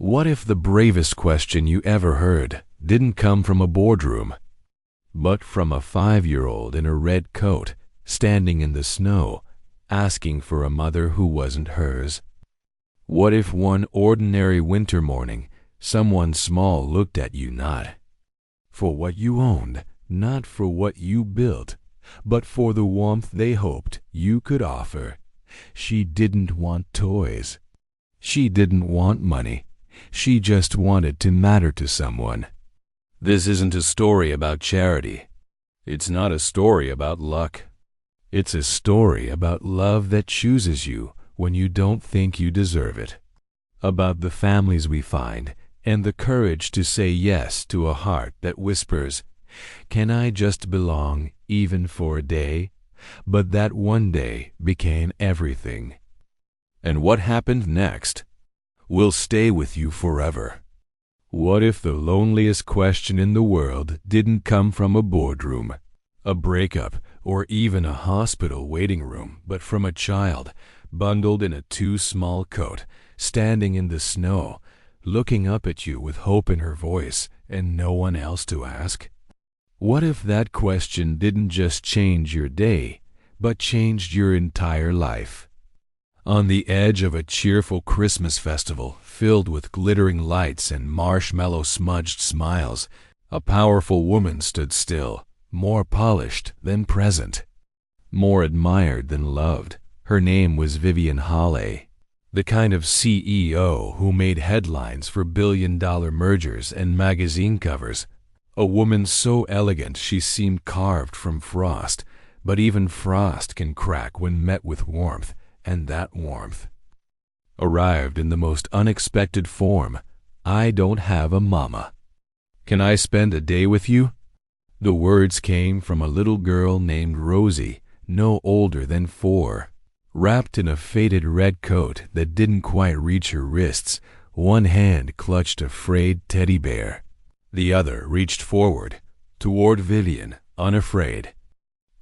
What if the bravest question you ever heard didn't come from a boardroom, but from a 5-year-old in a red coat standing in the snow, asking for a mother who wasn't hers? What if one ordinary winter morning someone small looked at you not for what you owned, not for what you built, but for the warmth they hoped you could offer? She didn't want toys. She didn't want money. She just wanted to matter to someone. This isn't a story about charity. It's not a story about luck. It's a story about love that chooses you when you don't think you deserve it. About the families we find and the courage to say yes to a heart that whispers, "Can I just belong even for a day?" But that one day became everything. And what happened next will stay with you forever. What if the loneliest question in the world didn't come from a boardroom, a breakup, or even a hospital waiting room, but from a child bundled in a too small coat, standing in the snow, looking up at you with hope in her voice and no one else to ask? What if that question didn't just change your day, but changed your entire life? On the edge of a cheerful Christmas festival filled with glittering lights and marshmallow-smudged smiles, a powerful woman stood still, more polished than present, more admired than loved. Her name was Vivian, the kind of CEO who made headlines for billion-dollar mergers and magazine covers. A woman so elegant she seemed carved from frost, but even frost can crack when met with warmth, and that warmth arrived in the most unexpected form. "I don't have a mama. Can I spend a day with you?" The words came from a little girl named Rosie, no older than 4. Wrapped in a faded red coat that didn't quite reach her wrists, one hand clutched a frayed teddy bear. The other reached forward, toward Vivian, unafraid.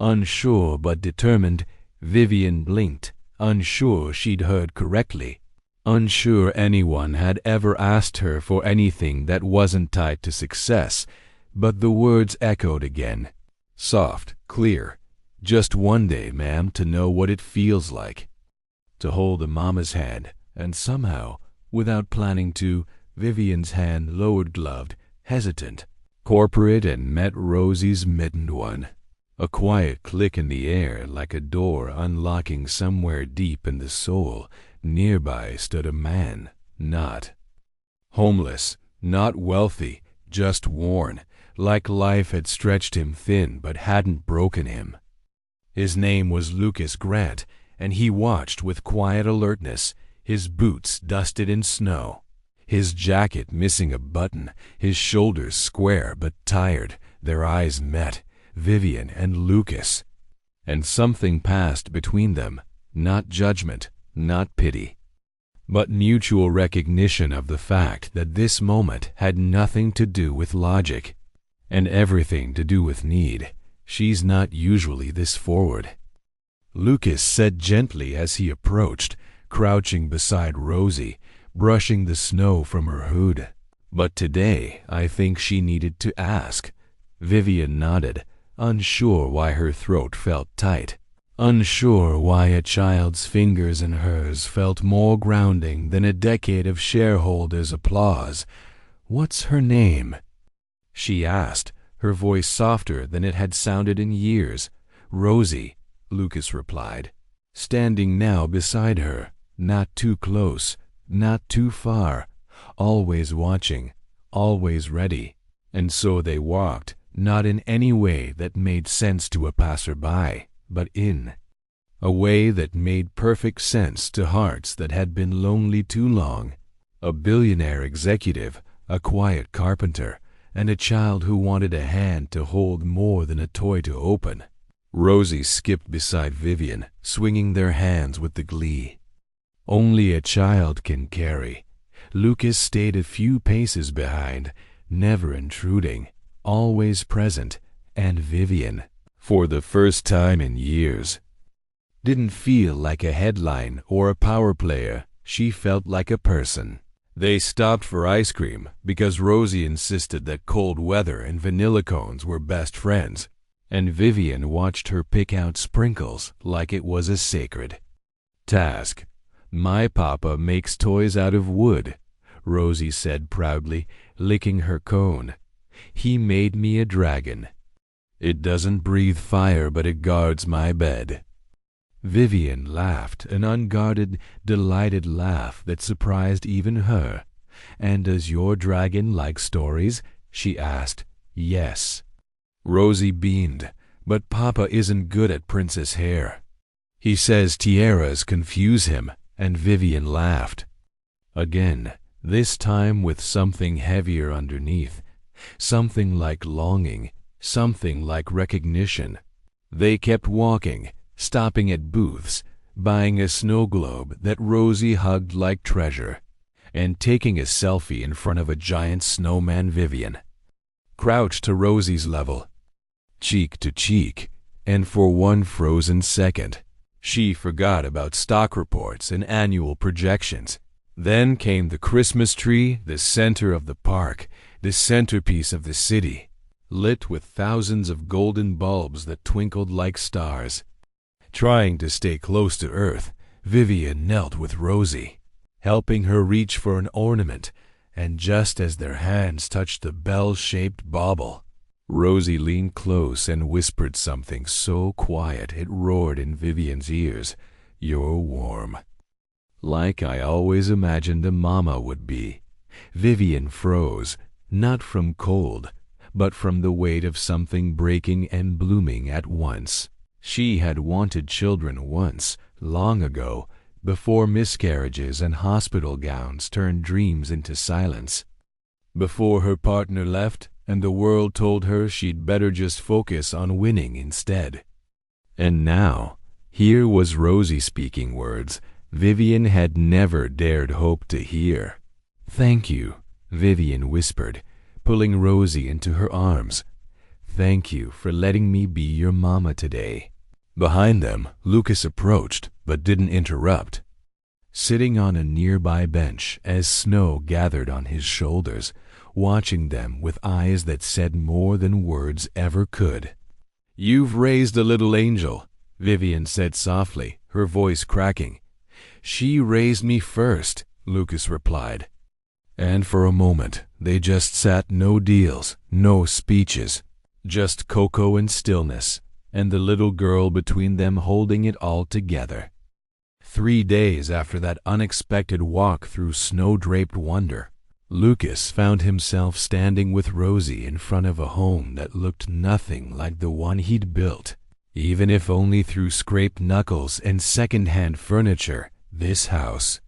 Unsure but determined, Vivian blinked, unsure she'd heard correctly, unsure anyone had ever asked her for anything that wasn't tied to success, but the words echoed again, soft, clear. "Just one day, ma'am, to know what it feels like to hold a mama's hand." And somehow, without planning to, Vivian's hand lowered gloved, hesitant, corporate, and met Rosie's mittened one. A quiet click in the air, like a door unlocking somewhere deep in the soul. Nearby stood a man, not homeless, not wealthy, just worn, like life had stretched him thin but hadn't broken him. His name was Lucas Grant, and he watched with quiet alertness, his boots dusted in snow, his jacket missing a button, his shoulders square but tired. Their eyes met, Vivian and Lucas, and something passed between them, not judgment, not pity, but mutual recognition of the fact that this moment had nothing to do with logic and everything to do with need. "She's not usually this forward," Lucas said gently as he approached, crouching beside Rosie, brushing the snow from her hood. "But today I think she needed to ask." Vivian nodded, unsure why her throat felt tight, unsure why a child's fingers in hers felt more grounding than a decade of shareholders' applause. "What's her name?" she asked, her voice softer than it had sounded in years. "Rosie," Lucas replied, standing now beside her, not too close, not too far, always watching, always ready. And so they walked, not in any way that made sense to a passerby, but in a way that made perfect sense to hearts that had been lonely too long. A billionaire executive, a quiet carpenter, and a child who wanted a hand to hold more than a toy to open. Rosie skipped beside Vivian, swinging their hands with the glee only a child can carry. Lucas stayed a few paces behind, never intruding, always present, and Vivian, for the first time in years, didn't feel like a headline or a power player. She felt like a person. They stopped for ice cream because Rosie insisted that cold weather and vanilla cones were best friends, and Vivian watched her pick out sprinkles like it was a sacred task. "My papa makes toys out of wood," Rosie said proudly, licking her cone. "He made me a dragon. It doesn't breathe fire, but it guards my bed." Vivian laughed, an unguarded, delighted laugh that surprised even her. "And does your dragon like stories?" she asked. "Yes." Rosie beamed. "But Papa isn't good at princess hair. He says tiaras confuse him," and Vivian laughed. Again, this time with something heavier underneath, something like longing, something like recognition. They kept walking, stopping at booths, buying a snow globe that Rosie hugged like treasure, and taking a selfie in front of a giant snowman. Vivian crouched to Rosie's level, cheek to cheek, and for one frozen second, she forgot about stock reports and annual projections. Then came the Christmas tree, the center of the park, the centerpiece of the city, lit with thousands of golden bulbs that twinkled like stars. Trying to stay close to Earth, Vivian knelt with Rosie, helping her reach for an ornament, and just as their hands touched the bell-shaped bauble, Rosie leaned close and whispered something so quiet it roared in Vivian's ears. "You're warm. Like I always imagined a mama would be." Vivian froze, not from cold, but from the weight of something breaking and blooming at once. She had wanted children once, long ago, before miscarriages and hospital gowns turned dreams into silence. Before her partner left and the world told her she'd better just focus on winning instead. And now, here was Rosie speaking words Vivian had never dared hope to hear. "Thank you," Vivian whispered, pulling Rosie into her arms. "Thank you for letting me be your mama today." Behind them, Lucas approached, but didn't interrupt. Sitting on a nearby bench as snow gathered on his shoulders, watching them with eyes that said more than words ever could. "You've raised a little angel," Vivian said softly, her voice cracking. "She raised me first," Lucas replied. And for a moment, they just sat, no deals, no speeches, just cocoa and stillness, and the little girl between them holding it all together. 3 days after that unexpected walk through snow-draped wonder, Lucas found himself standing with Rosie in front of a home that looked nothing like the one he'd built. Even if only through scraped knuckles and second-hand furniture, this house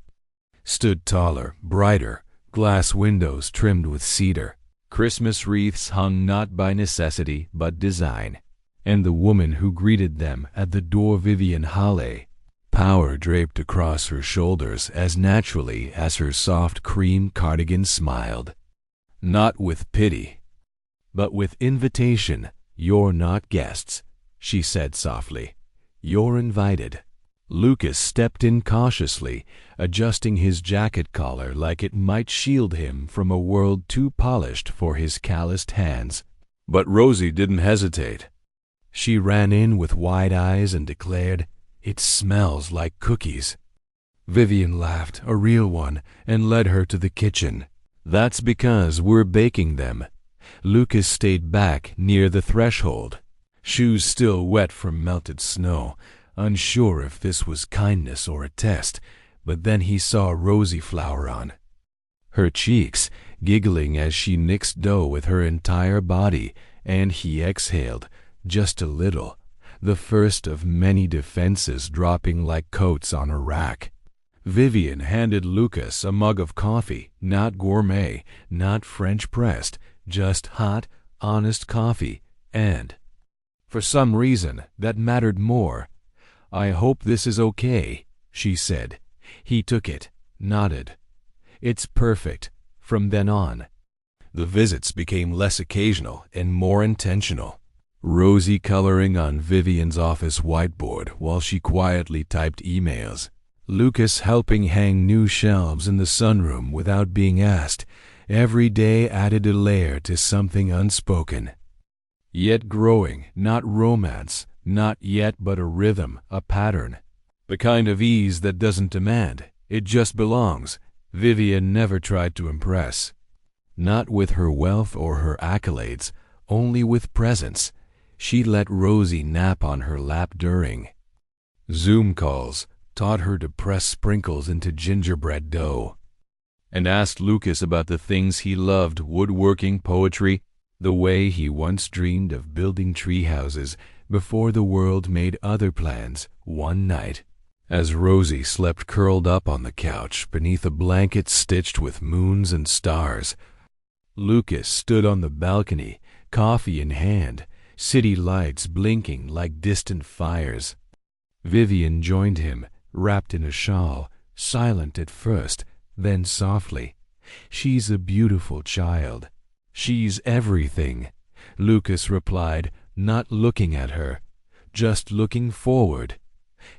stood taller, brighter, glass windows trimmed with cedar, Christmas wreaths hung not by necessity but design, and the woman who greeted them at the door, Vivian Halley, power draped across her shoulders as naturally as her soft cream cardigan, smiled. Not with pity, but with invitation. "You're not guests," she said softly. "You're invited." Lucas stepped in cautiously, adjusting his jacket collar like it might shield him from a world too polished for his calloused hands. But Rosie didn't hesitate. She ran in with wide eyes and declared, "It smells like cookies." Vivian laughed, a real one, and led her to the kitchen. "That's because we're baking them." Lucas stayed back near the threshold, shoes still wet from melted snow, unsure if this was kindness or a test, but then he saw Rosie flower on her cheeks, giggling as she mixed dough with her entire body, and he exhaled, just a little, the first of many defenses dropping like coats on a rack. Vivian handed Lucas a mug of coffee, not gourmet, not French pressed, just hot, honest coffee, and, for some reason, that mattered more. "I hope this is okay," she said. He took it, nodded. "It's perfect." From then on, the visits became less occasional and more intentional. Rosie coloring on Vivian's office whiteboard while she quietly typed emails. Lucas helping hang new shelves in the sunroom without being asked. Every day added a layer to something unspoken. Yet growing, not romance, not yet but a rhythm, a pattern. The kind of ease that doesn't demand, it just belongs. Vivian never tried to impress. Not with her wealth or her accolades, only with presence. She let Rosie nap on her lap during Zoom calls, taught her to press sprinkles into gingerbread dough, and asked Lucas about the things he loved: woodworking, poetry, the way he once dreamed of building tree houses before the world made other plans. One night, as Rosie slept curled up on the couch beneath a blanket stitched with moons and stars, Lucas stood on the balcony, coffee in hand, city lights blinking like distant fires. Vivian joined him, wrapped in a shawl, silent at first, then softly. "She's a beautiful child. She's everything," Lucas replied, not looking at her, just looking forward.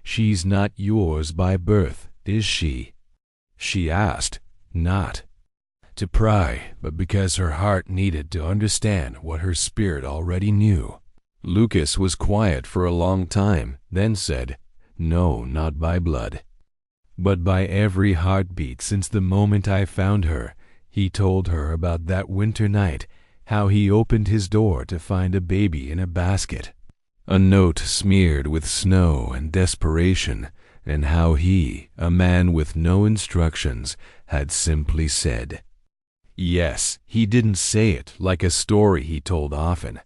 "She's not yours by birth, is she?" She asked, not to pry, but because her heart needed to understand what her spirit already knew. Lucas was quiet for a long time, then said, "No, not by blood, but by every heartbeat since the moment I found her." He told her about that winter night, how he opened his door to find a baby in a basket, a note smeared with snow and desperation, and how he, a man with no instructions, had simply said yes. He didn't say it like a story he told often.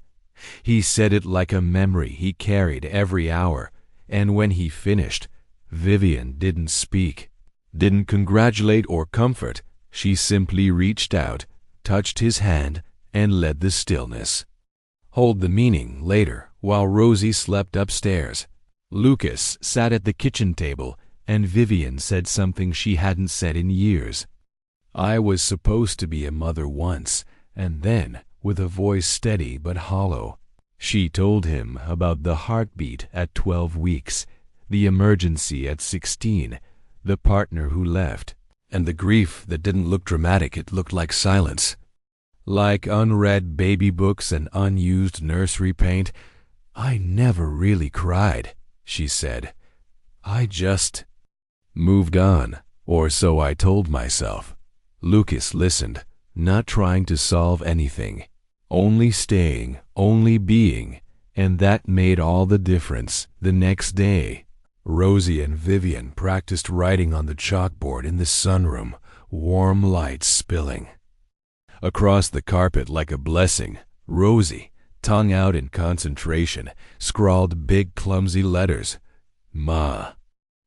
He said it like a memory he carried every hour, and when he finished, Vivian didn't speak, didn't congratulate or comfort. She simply reached out, touched his hand, and led the stillness. Hold the meaning later, while Rosie slept upstairs. Lucas sat at the kitchen table, and Vivian said something she hadn't said in years. "I was supposed to be a mother once," and then, with a voice steady but hollow, she told him about the heartbeat at 12 weeks, the emergency at 16, the partner who left, and the grief that didn't look dramatic. It looked like silence, like unread baby books and unused nursery paint. "I never really cried," she said. "I just moved on, or so I told myself." Lucas listened, not trying to solve anything, only staying, only being, and that made all the difference. The next day, Rosie and Vivian practiced writing on the chalkboard in the sunroom, warm lights spilling across the carpet like a blessing. Rosie, tongue out in concentration, scrawled big clumsy letters. "Ma."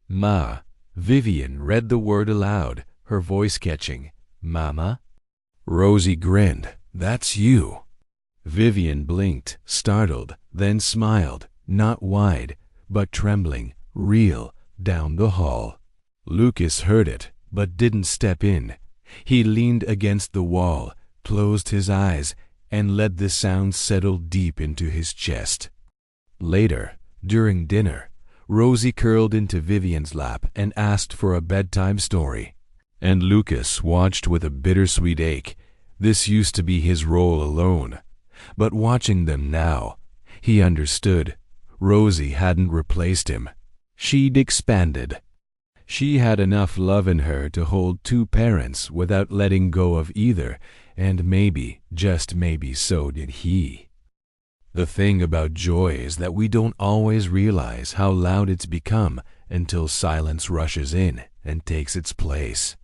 "Ma." Vivian read the word aloud, her voice catching. "Mama?" Rosie grinned. "That's you." Vivian blinked, startled, then smiled, not wide, but trembling, real, down the hall. Lucas heard it, but didn't step in. He leaned against the wall, closed his eyes, and let the sound settle deep into his chest. Later, during dinner, Rosie curled into Vivian's lap and asked for a bedtime story, and Lucas watched with a bittersweet ache. This used to be his role alone, but watching them now, he understood. Rosie hadn't replaced him. She'd expanded. She had enough love in her to hold two parents without letting go of either, and maybe, just maybe, so did he. The thing about joy is that we don't always realize how loud it's become until silence rushes in and takes its place,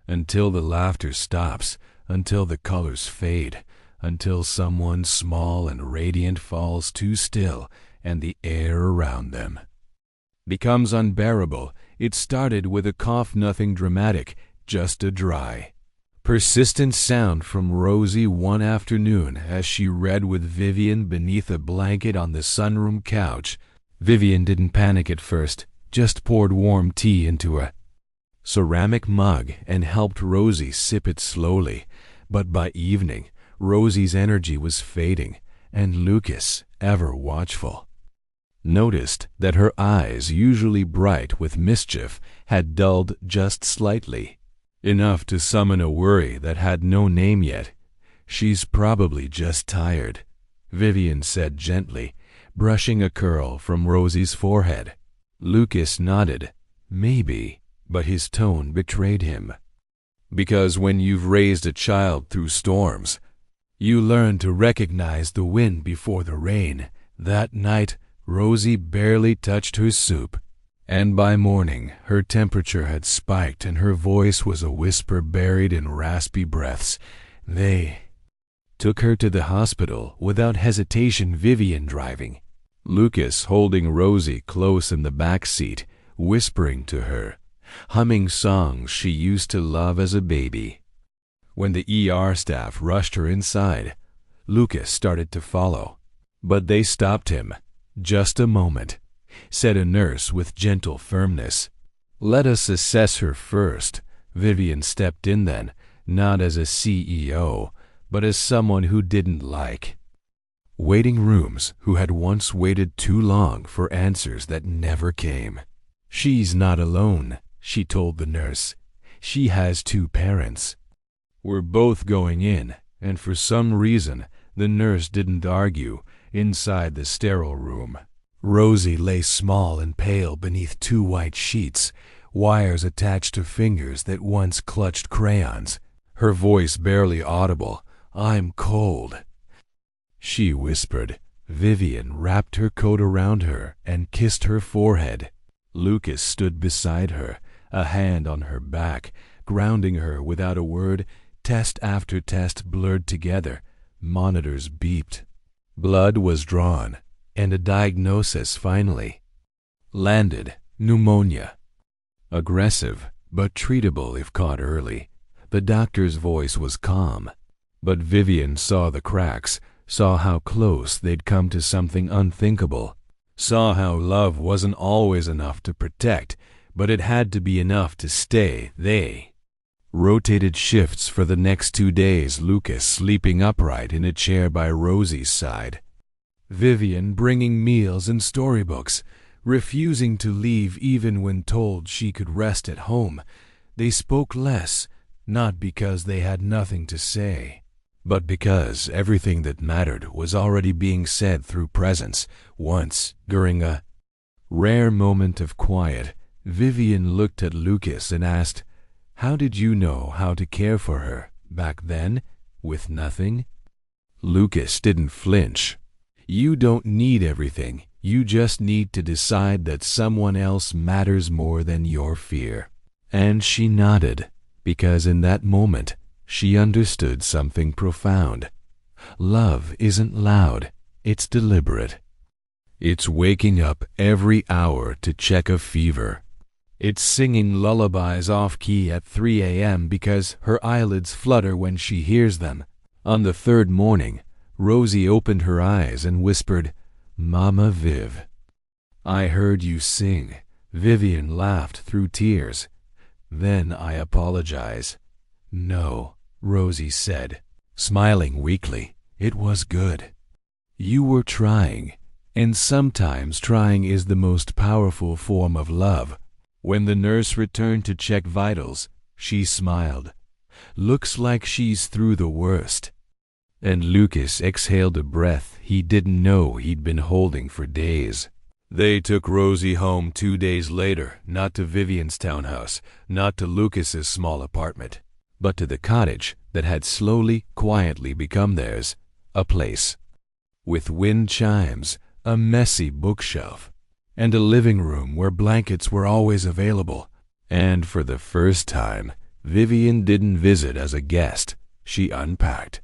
until the laughter stops, until the colors fade, until someone small and radiant falls too still and the air around them becomes unbearable. It started with a cough, nothing dramatic, just a dry, persistent sound from Rosie one afternoon as she read with Vivian beneath a blanket on the sunroom couch. Vivian didn't panic at first, just poured warm tea into a ceramic mug and helped Rosie sip it slowly. But by evening, Rosie's energy was fading, and Lucas, ever watchful, noticed that her eyes, usually bright with mischief, had dulled just slightly, enough to summon a worry that had no name yet. "She's probably just tired," Vivian said gently, brushing a curl from Rosie's forehead. Lucas nodded. Maybe, but his tone betrayed him. Because when you've raised a child through storms, you learn to recognize the wind before the rain. That night, Rosie barely touched her soup, and by morning her temperature had spiked and her voice was a whisper buried in raspy breaths. They took her to the hospital without hesitation, Vivian driving, Lucas holding Rosie close in the back seat, whispering to her, humming songs she used to love as a baby. When the ER staff rushed her inside, Lucas started to follow, but they stopped him. "Just a moment," said a nurse with gentle firmness. "Let us assess her first." Vivian stepped in then, not as a CEO, but as someone who didn't like waiting rooms, who had once waited too long for answers that never came. "She's not alone," she told the nurse. "She has two parents." "We're both going in," and for some reason the nurse didn't argue. Inside the sterile room, Rosie lay small and pale beneath two white sheets, wires attached to fingers that once clutched crayons. Her voice barely audible. "I'm cold," she whispered. Vivian wrapped her coat around her and kissed her forehead. Lucas stood beside her, a hand on her back, grounding her without a word. Test after test blurred together. Monitors beeped. Blood was drawn, and a diagnosis finally landed: pneumonia. Aggressive, but treatable if caught early. The doctor's voice was calm, but Vivian saw the cracks, saw how close they'd come to something unthinkable, saw how love wasn't always enough to protect, but it had to be enough to stay. They rotated shifts for the next 2 days, Lucas sleeping upright in a chair by Rosie's side, Vivian bringing meals and storybooks, refusing to leave even when told she could rest at home. They spoke less, not because they had nothing to say, but because everything that mattered was already being said through presence. Once, during a rare moment of quiet, Vivian looked at Lucas and asked, "How did you know how to care for her back then, with nothing?" Lucas didn't flinch. "You don't need everything. You just need to decide that someone else matters more than your fear." And she nodded, because in that moment she understood something profound. Love isn't loud, it's deliberate. It's waking up every hour to check a fever. It's singing lullabies off-key at 3 a.m. because her eyelids flutter when she hears them. On the third morning, Rosie opened her eyes and whispered, "Mama Viv." "I heard you sing." Vivian laughed through tears. "Then I apologize." "No," Rosie said, smiling weakly. "It was good. You were trying, and sometimes trying is the most powerful form of love." When the nurse returned to check vitals, she smiled. "Looks like she's through the worst." And Lucas exhaled a breath he didn't know he'd been holding for days. They took Rosie home 2 days later, not to Vivian's townhouse, not to Lucas's small apartment, but to the cottage that had slowly, quietly become theirs, a place with wind chimes, a messy bookshelf, and a living room where blankets were always available. And for the first time, Vivian didn't visit as a guest. She unpacked.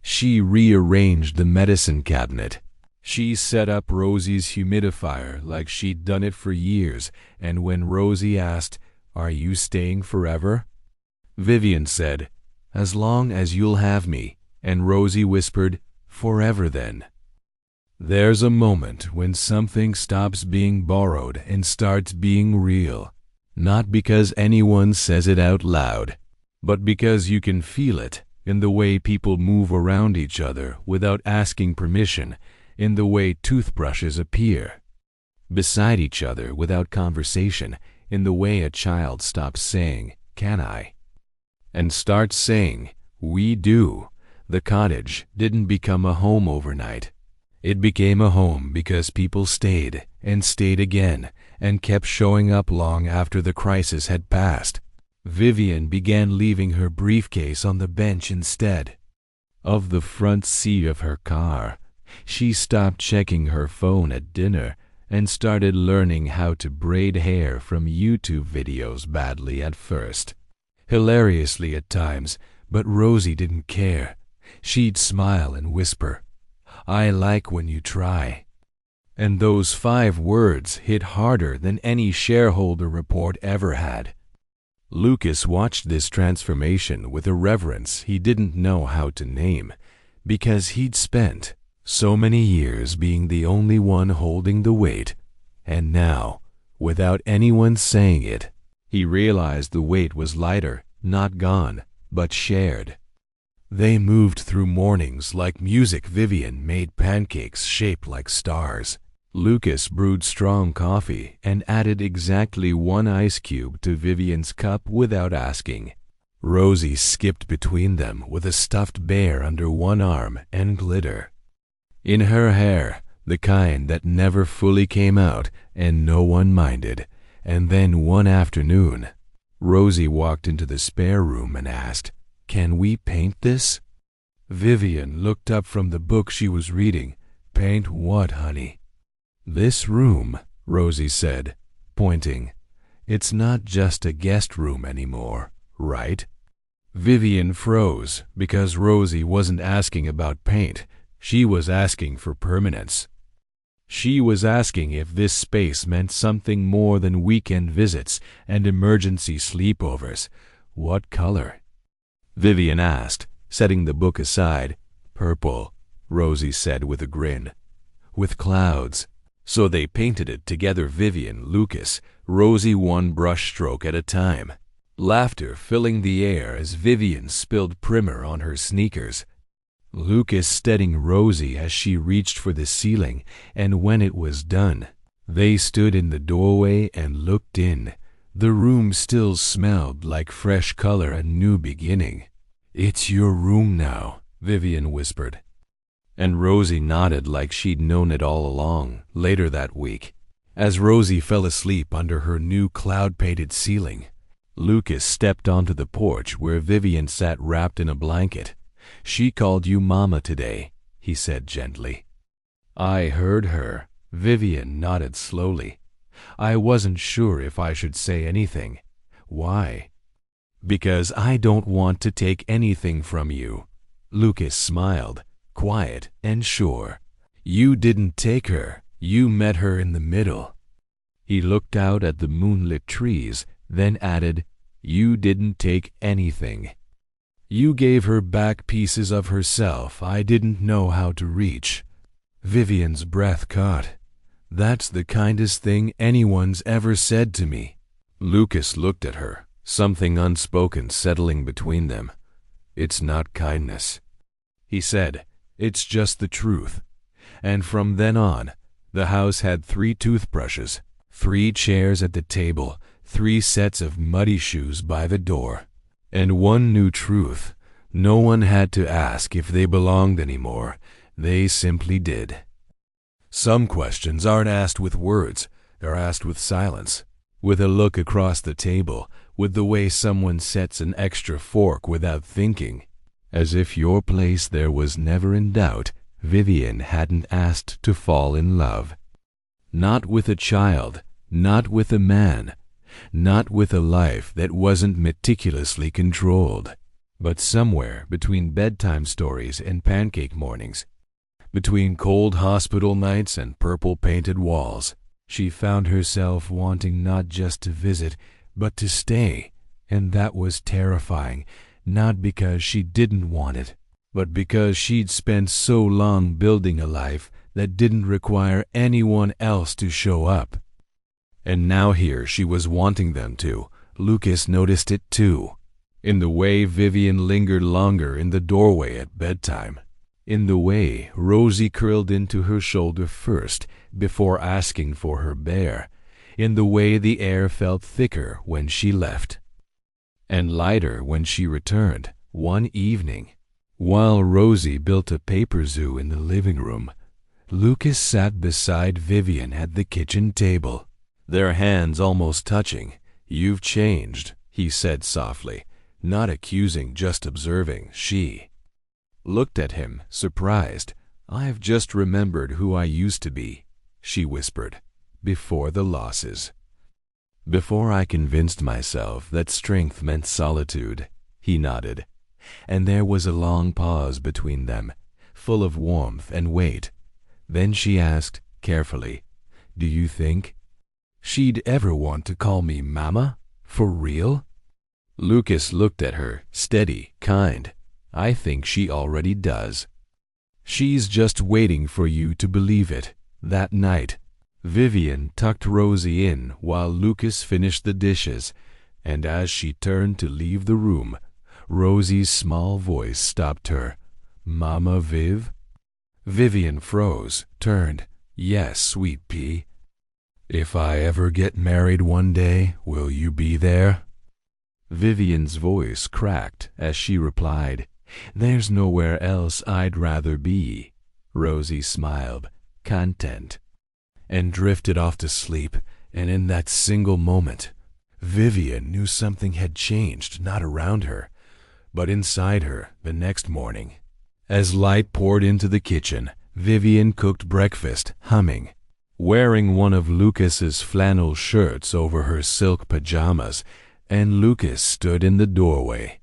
She rearranged the medicine cabinet. She set up Rosie's humidifier like she'd done it for years, and when Rosie asked, "Are you staying forever?" Vivian said, "As long as you'll have me," and Rosie whispered, "Forever then." There's a moment when something stops being borrowed and starts being real, not because anyone says it out loud, but because you can feel it in the way people move around each other without asking permission, in the way toothbrushes appear, beside each other without conversation, in the way a child stops saying, "Can I?" and starts saying, "We do." The cottage didn't become a home overnight. It became a home because people stayed and stayed again and kept showing up long after the crisis had passed. Vivian began leaving her briefcase on the bench instead of the front seat of her car. She stopped checking her phone at dinner and started learning how to braid hair from YouTube videos badly at first. Hilariously at times, but Rosie didn't care. She'd smile and whisper, "I like when you try." And those 5 words hit harder than any shareholder report ever had. Lucas watched this transformation with a reverence he didn't know how to name, because he'd spent so many years being the only one holding the weight, and now, without anyone saying it, he realized the weight was lighter, not gone, but shared. They moved through mornings like music. Vivian made pancakes shaped like stars. Lucas brewed strong coffee and added exactly 1 ice cube to Vivian's cup without asking. Rosie skipped between them with a stuffed bear under one arm and glitter in her hair, the kind that never fully came out and no one minded. And then one afternoon, Rosie walked into the spare room and asked, "Can we paint this?" Vivian looked up from the book she was reading. "Paint what, honey?" "This room," Rosie said, pointing. "It's not just a guest room anymore, right?" Vivian froze because Rosie wasn't asking about paint. She was asking for permanence. She was asking if this space meant something more than weekend visits and emergency sleepovers. "What color?" Vivian asked, setting the book aside. "Purple," Rosie said with a grin. "With clouds." So they painted it together. Vivian, Lucas, Rosie, one brushstroke at a time. Laughter filling the air as Vivian spilled primer on her sneakers. Lucas steadying Rosie as she reached for the ceiling, and when it was done, they stood in the doorway and looked in. The room still smelled like fresh color and new beginning. "It's your room now," Vivian whispered. And Rosie nodded like she'd known it all along. Later that week, as Rosie fell asleep under her new cloud-painted ceiling, Lucas stepped onto the porch where Vivian sat wrapped in a blanket. "She called you Mama today," he said gently. "I heard her." Vivian nodded slowly. "I wasn't sure if I should say anything." "Why?" "Because I don't want to take anything from you." Lucas smiled, quiet and sure. "You didn't take her. You met her in the middle." He looked out at the moonlit trees, then added, "You didn't take anything. You gave her back pieces of herself I didn't know how to reach." Vivian's breath caught. "That's the kindest thing anyone's ever said to me." Lucas looked at her, something unspoken settling between them. "It's not kindness," he said. "It's just the truth." And from then on, the house had 3 toothbrushes, 3 chairs at the table, 3 sets of muddy shoes by the door, and one new truth. No one had to ask if they belonged anymore. They simply did. Some questions aren't asked with words. They're asked with silence, with a look across the table, with the way someone sets an extra fork without thinking. As if your place there was never in doubt, Vivian hadn't asked to fall in love. Not with a child, not with a man, not with a life that wasn't meticulously controlled, but somewhere between bedtime stories and pancake mornings, between cold hospital nights and purple-painted walls, she found herself wanting not just to visit, but to stay, and that was terrifying, not because she didn't want it, but because she'd spent so long building a life that didn't require anyone else to show up. And now here she was wanting them to. Lucas noticed it too, in the way Vivian lingered longer in the doorway at bedtime, In the way, Rosie curled into her shoulder first, before asking for her bear. In the way, the air felt thicker when she left, and lighter when she returned. One evening, while Rosie built a paper zoo in the living room, Lucas sat beside Vivian at the kitchen table, their hands almost touching. "You've changed," he said softly, not accusing, just observing. She looked at him, surprised. "I've just remembered who I used to be," she whispered, "before the losses. Before I convinced myself that strength meant solitude." He nodded, and there was a long pause between them, full of warmth and weight. Then she asked, carefully, "Do you think she'd ever want to call me Mama? For real?" Lucas looked at her, steady, kind. "I think she already does. She's just waiting for you to believe it." That night, Vivian tucked Rosie in while Lucas finished the dishes, and as she turned to leave the room, Rosie's small voice stopped her. "Mama Viv?" Vivian froze, turned. "Yes, sweet pea. If I ever get married one day, will you be there?" Vivian's voice cracked as she replied, "There's nowhere else I'd rather be." Rosie smiled, content, and drifted off to sleep. And in that single moment, Vivian knew something had changed, not around her, but inside her. The next morning, as light poured into the kitchen, Vivian cooked breakfast, humming, wearing one of Lucas's flannel shirts over her silk pajamas, and Lucas stood in the doorway,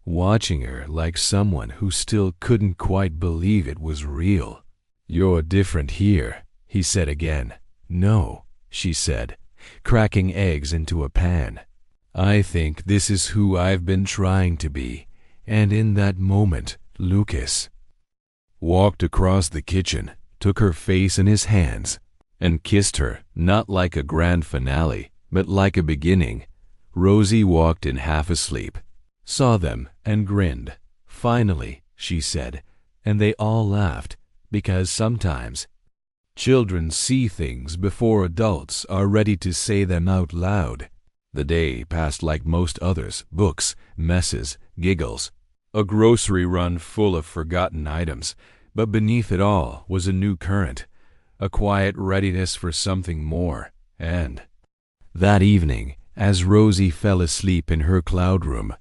watching her like someone who still couldn't quite believe it was real. "You're different here," he said again. "No," she said, cracking eggs into a pan. "I think this is who I've been trying to be." And in that moment, Lucas walked across the kitchen, took her face in his hands, and kissed her, not like a grand finale, but like a beginning. Rosie walked in half asleep, saw them, and grinned. "Finally," she said, and they all laughed, because sometimes children see things before adults are ready to say them out loud. The day passed like most others: books, messes, giggles, a grocery run full of forgotten items. But beneath it all was a new current, a quiet readiness for something more. And that evening, as Rosie fell asleep in her cloud room,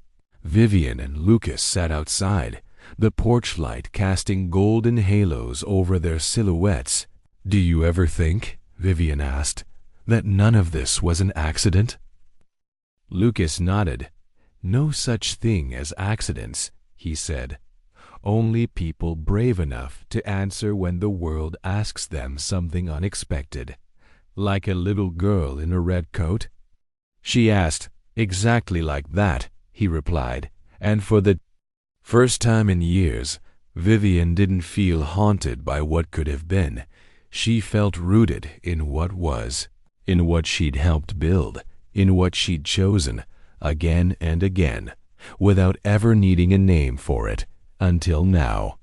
Vivian and Lucas sat outside, the porch light casting golden halos over their silhouettes. "Do you ever think," Vivian asked, "that none of this was an accident?" Lucas nodded. "No such thing as accidents," he said. "Only people brave enough to answer when the world asks them something unexpected." "Like a little girl in a red coat?" she asked. "Exactly like that," he replied, and for the first time in years, Vivian didn't feel haunted by what could have been. She felt rooted in what was, in what she'd helped build, in what she'd chosen, again and again, without ever needing a name for it, until now.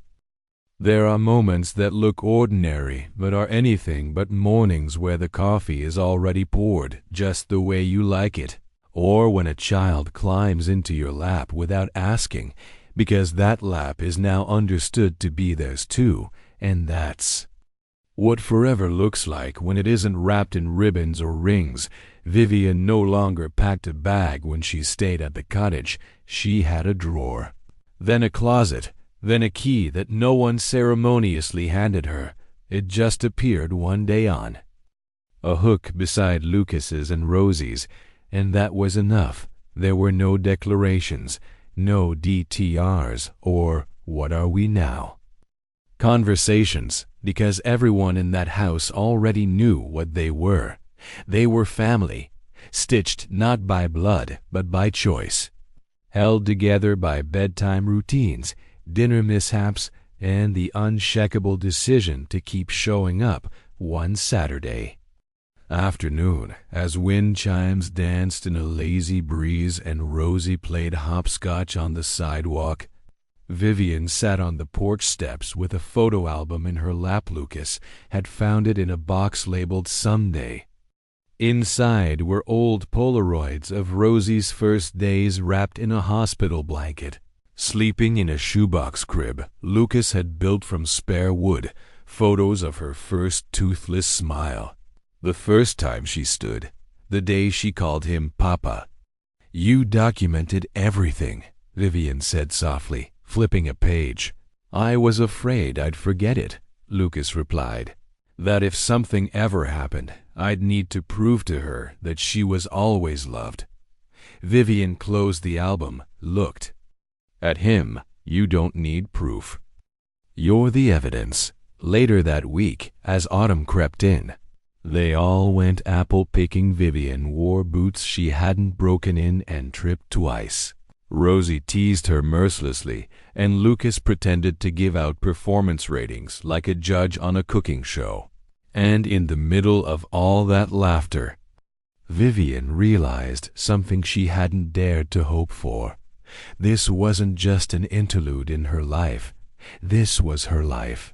There are moments that look ordinary, but are anything but mornings where the coffee is already poured just the way you like it, or when a child climbs into your lap without asking, because that lap is now understood to be theirs too, and that's what forever looks like when it isn't wrapped in ribbons or rings. Vivian no longer packed a bag when she stayed at the cottage. She had a drawer, then a closet, then a key that no one ceremoniously handed her. It just appeared one day on a hook beside Lucas's and Rosie's, and that was enough. There were no declarations, no DTRs, or "what are we now?" conversations, because everyone in that house already knew what they were. They were family, stitched not by blood but by choice, held together by bedtime routines, dinner mishaps, and the unshakable decision to keep showing up one Saturday afternoon as wind chimes danced in a lazy breeze and Rosie played hopscotch on the sidewalk. Vivian sat on the porch steps with a photo album in her lap. Lucas had found it in a box labeled Someday. Inside were old Polaroids of Rosie's first days wrapped in a hospital blanket. Sleeping in a shoebox crib Lucas had built from spare wood, photos of her first toothless smile. The first time she stood, the day she called him Papa. "You documented everything," Vivian said softly, flipping a page. "I was afraid I'd forget it," Lucas replied. "That if something ever happened, I'd need to prove to her that she was always loved." Vivian closed the album, looked at him. "You don't need proof. You're the evidence." Later that week, as autumn crept in, they all went apple-picking. Vivian wore boots she hadn't broken in and tripped twice. Rosie teased her mercilessly, and Lucas pretended to give out performance ratings like a judge on a cooking show. And in the middle of all that laughter, Vivian realized something she hadn't dared to hope for. This wasn't just an interlude in her life. This was her life.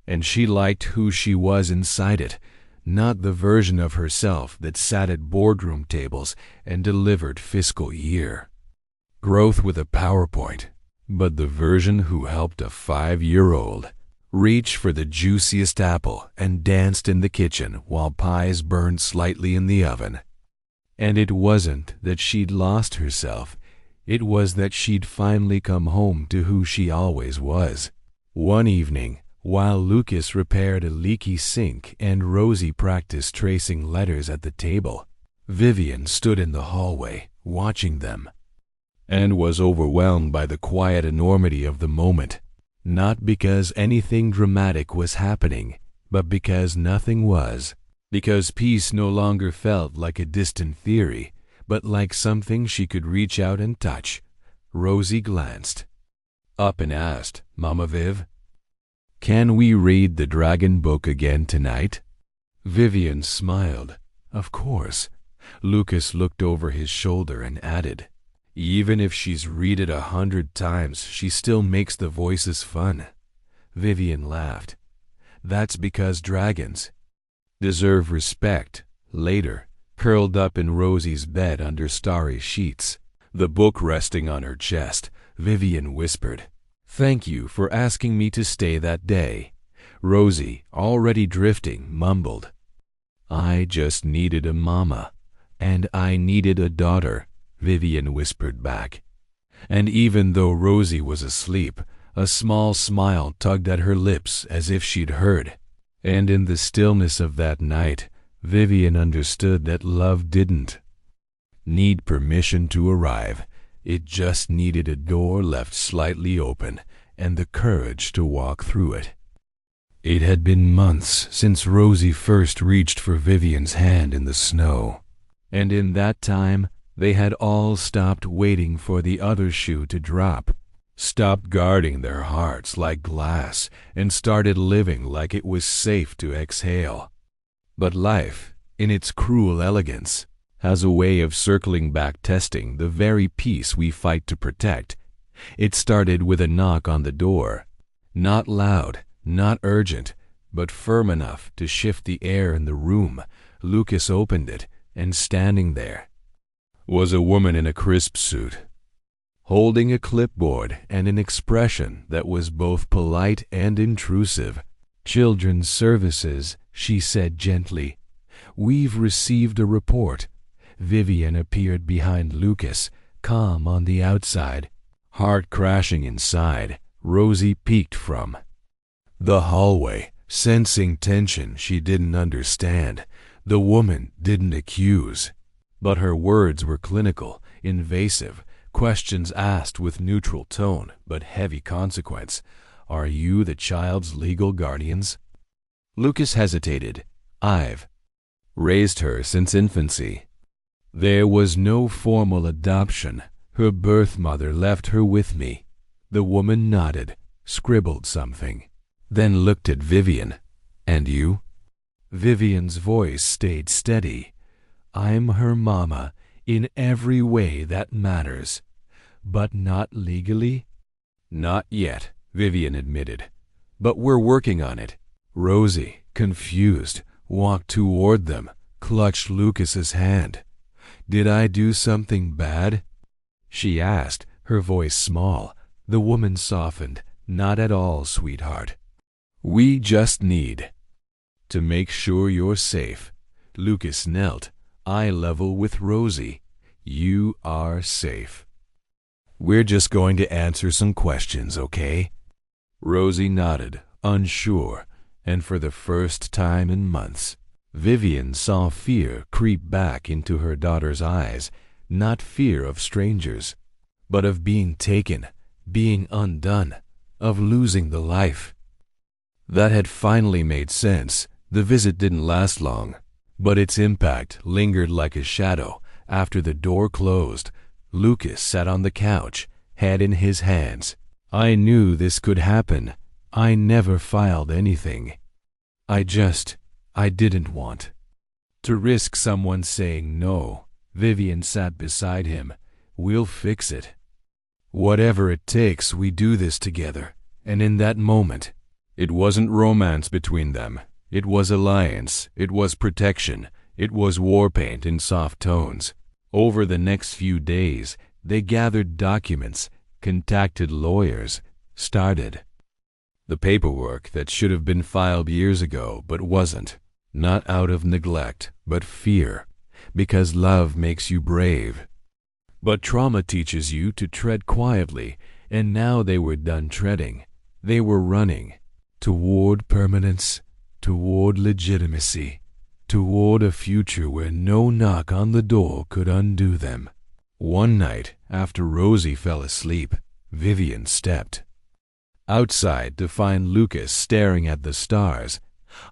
And she liked who she was inside it, not the version of herself that sat at boardroom tables and delivered fiscal year growth with a PowerPoint, but the version who helped a 5-year-old reach for the juiciest apple and danced in the kitchen while pies burned slightly in the oven. And it wasn't that she'd lost herself. It was that she'd finally come home to who she always was. One evening, while Lucas repaired a leaky sink and Rosie practiced tracing letters at the table, Vivian stood in the hallway, watching them, and was overwhelmed by the quiet enormity of the moment. Not because anything dramatic was happening, but because nothing was. Because peace no longer felt like a distant theory, but like something she could reach out and touch. Rosie glanced up and asked, "Mama Viv, can we read the Dragon book again tonight?" Vivian smiled. "Of course." Lucas looked over his shoulder and added, "Even if she's read it 100 times, she still makes the voices fun." Vivian laughed. "That's because dragons deserve respect." Later, curled up in Rosie's bed under starry sheets, the book resting on her chest, Vivian whispered, "Thank you for asking me to stay that day." Rosie, already drifting, mumbled, "I just needed a mama, and I needed a daughter," Vivian whispered back. And even though Rosie was asleep, a small smile tugged at her lips as if she'd heard. And in the stillness of that night, Vivian understood that love didn't need permission to arrive. It just needed a door left slightly open and the courage to walk through it. It had been months since Rosie first reached for Vivian's hand in the snow, and in that time they had all stopped waiting for the other shoe to drop, stopped guarding their hearts like glass, and started living like it was safe to exhale. But life, in its cruel elegance, has a way of circling back, testing the very peace we fight to protect. It started with a knock on the door. Not loud, not urgent, but firm enough to shift the air in the room. Lucas opened it, and standing there was a woman in a crisp suit, holding a clipboard and an expression that was both polite and intrusive. "Children's Services," she said gently. "We've received a report." Vivian appeared behind Lucas, calm on the outside, heart crashing inside. Rosie peeked from the hallway, sensing tension she didn't understand. The woman didn't accuse, but her words were clinical, invasive, questions asked with neutral tone but heavy consequence. "Are you the child's legal guardians?" Lucas hesitated. "I've raised her since infancy. There was no formal adoption. Her birth mother left her with me." The woman nodded, scribbled something, then looked at Vivian. "And you?" Vivian's voice stayed steady. "I'm her mama in every way that matters, but not legally." Not yet, Vivian admitted. But we're working on it. Rosie, confused, walked toward them, clutched Lucas's hand. Did I do something bad? She asked, her voice small. The woman softened. Not at all, sweetheart. We just need to make sure you're safe. Lucas knelt, eye level with Rosie. You are safe. We're just going to answer some questions, okay? Rosie nodded, unsure, and for the first time in months, Vivian saw fear creep back into her daughter's eyes, not fear of strangers, but of being taken, being undone, of losing the life. That had finally made sense. The visit didn't last long, but its impact lingered like a shadow. After the door closed, Lucas sat on the couch, head in his hands. I knew this could happen. I never filed anything. I didn't want to risk someone saying no. Vivian sat beside him. We'll fix it. Whatever it takes, we do this together. And in that moment, it wasn't romance between them. It was alliance. It was protection. It was war paint in soft tones. Over the next few days, they gathered documents, contacted lawyers, started the paperwork that should have been filed years ago but wasn't. Not out of neglect, but fear, because love makes you brave. But trauma teaches you to tread quietly, and now they were done treading. They were running toward permanence, toward legitimacy, toward a future where no knock on the door could undo them. One night, after Rosie fell asleep, Vivian stepped outside to find Lucas staring at the stars.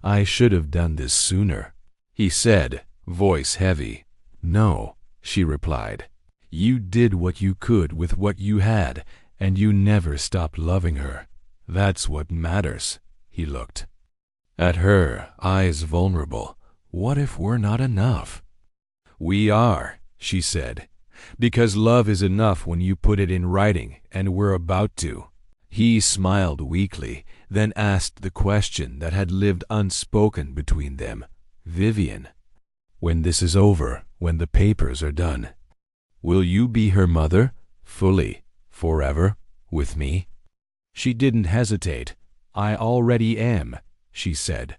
I should have done this sooner, he said, voice heavy. No, she replied. You did what you could with what you had, and you never stopped loving her. That's what matters. He looked at her, eyes vulnerable. What if we're not enough? We are, she said, because love is enough when you put it in writing, and we're about to. He smiled weakly, then asked the question that had lived unspoken between them. Vivian, when this is over, when the papers are done, will you be her mother, fully, forever, with me? She didn't hesitate. I already am, she said.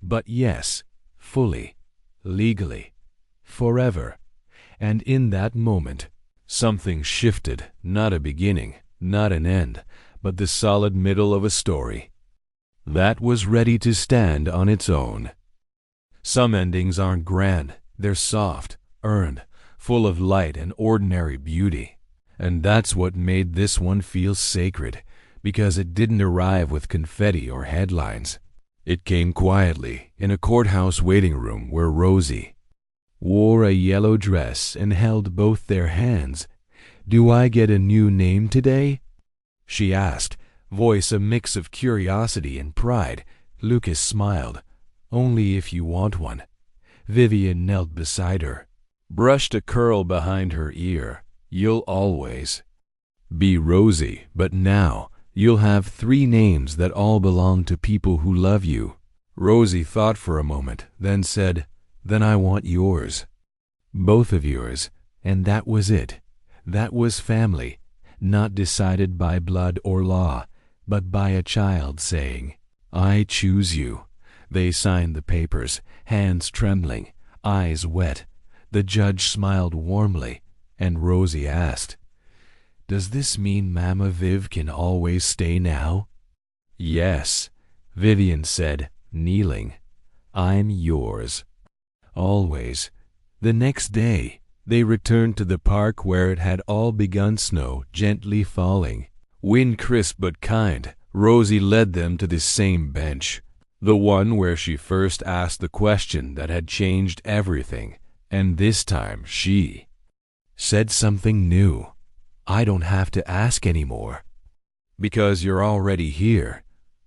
But yes, fully, legally, forever. And in that moment, something shifted, not a beginning, not an end, but the solid middle of a story that was ready to stand on its own. Some endings aren't grand. They're soft, earned, full of light and ordinary beauty. And that's what made this one feel sacred, because it didn't arrive with confetti or headlines. It came quietly in a courthouse waiting room where Rosie wore a yellow dress and held both their hands. Do I get a new name today? She asked, voice a mix of curiosity and pride. Lucas smiled. Only if you want one. Vivian knelt beside her, brushed a curl behind her ear. You'll always be Rosie, but now you'll have 3 names that all belong to people who love you. Rosie thought for a moment, then said, Then I want yours. Both of yours. And that was it. That was family, not decided by blood or law, but by a child saying, I choose you. They signed the papers, hands trembling, eyes wet. The judge smiled warmly, and Rosie asked, Does this mean Mama Viv can always stay now? Yes, Vivian said, kneeling. I'm yours. Always. The next day, they returned to the park where it had all begun. Snow gently falling. Wind crisp but kind. Rosie led them to the same bench, the one where she first asked the question that had changed everything. And this time she said something new. I don't have to ask anymore. Because you're already here.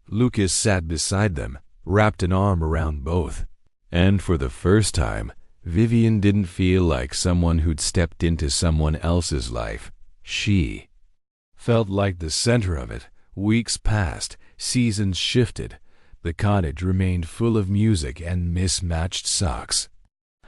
Lucas sat beside them, wrapped an arm around both. And for the first time, Vivian didn't feel like someone who'd stepped into someone else's life. She felt like the center of it. Weeks passed, seasons shifted. The cottage remained full of music and mismatched socks,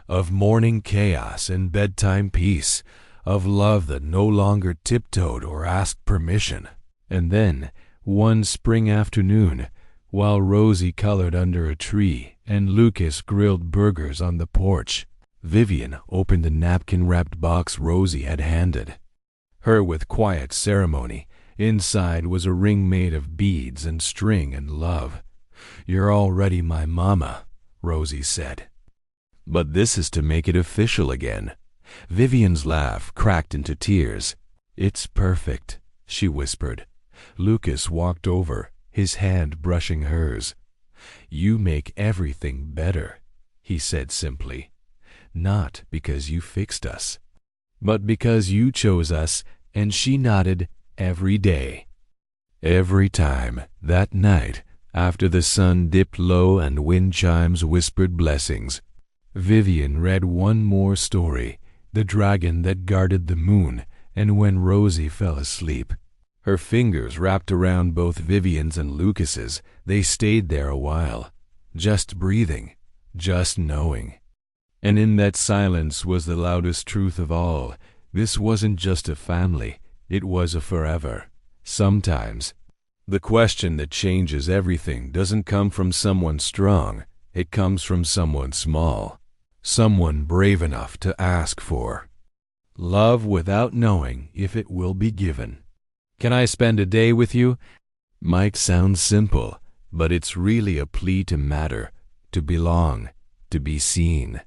of morning chaos and bedtime peace, of love that no longer tiptoed or asked permission. And then, one spring afternoon, while Rosie colored under a tree and Lucas grilled burgers on the porch, Vivian opened the napkin-wrapped box Rosie had handed her with quiet ceremony. Inside was a ring made of beads and string and love. "You're already my mama," Rosie said. "But this is to make it official again." Vivian's laugh cracked into tears. "It's perfect," she whispered. Lucas walked over, his hand brushing hers. "You make everything better," he said simply. "Not because you fixed us, but because you chose us," and she nodded. "Every day." Every time, that night, after the sun dipped low and wind chimes whispered blessings, Vivian read one more story, The Dragon That Guarded the Moon, and when Rosie fell asleep, her fingers wrapped around both Vivian's and Lucas's, they stayed there a while, just breathing, just knowing. And in that silence was the loudest truth of all. This wasn't just a family, it was a forever. Sometimes, the question that changes everything doesn't come from someone strong, it comes from someone small. Someone brave enough to ask for love without knowing if it will be given. "Can I spend a day with you?" Might sound simple, but it's really a plea to matter, to belong, to be seen.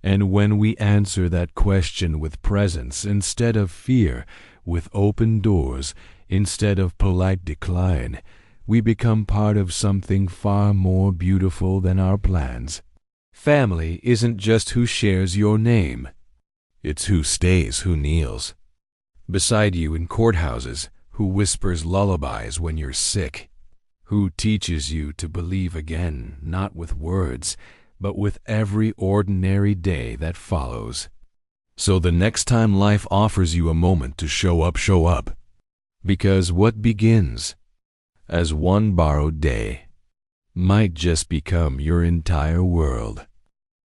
And when we answer that question with presence instead of fear, with open doors instead of polite decline, we become part of something far more beautiful than our plans. Family isn't just who shares your name. It's who stays, who kneels beside you in courthouses, who whispers lullabies when you're sick, who teaches you to believe again, not with words, but with every ordinary day that follows. So the next time life offers you a moment to show up. Because what begins as one borrowed day might just become your entire world.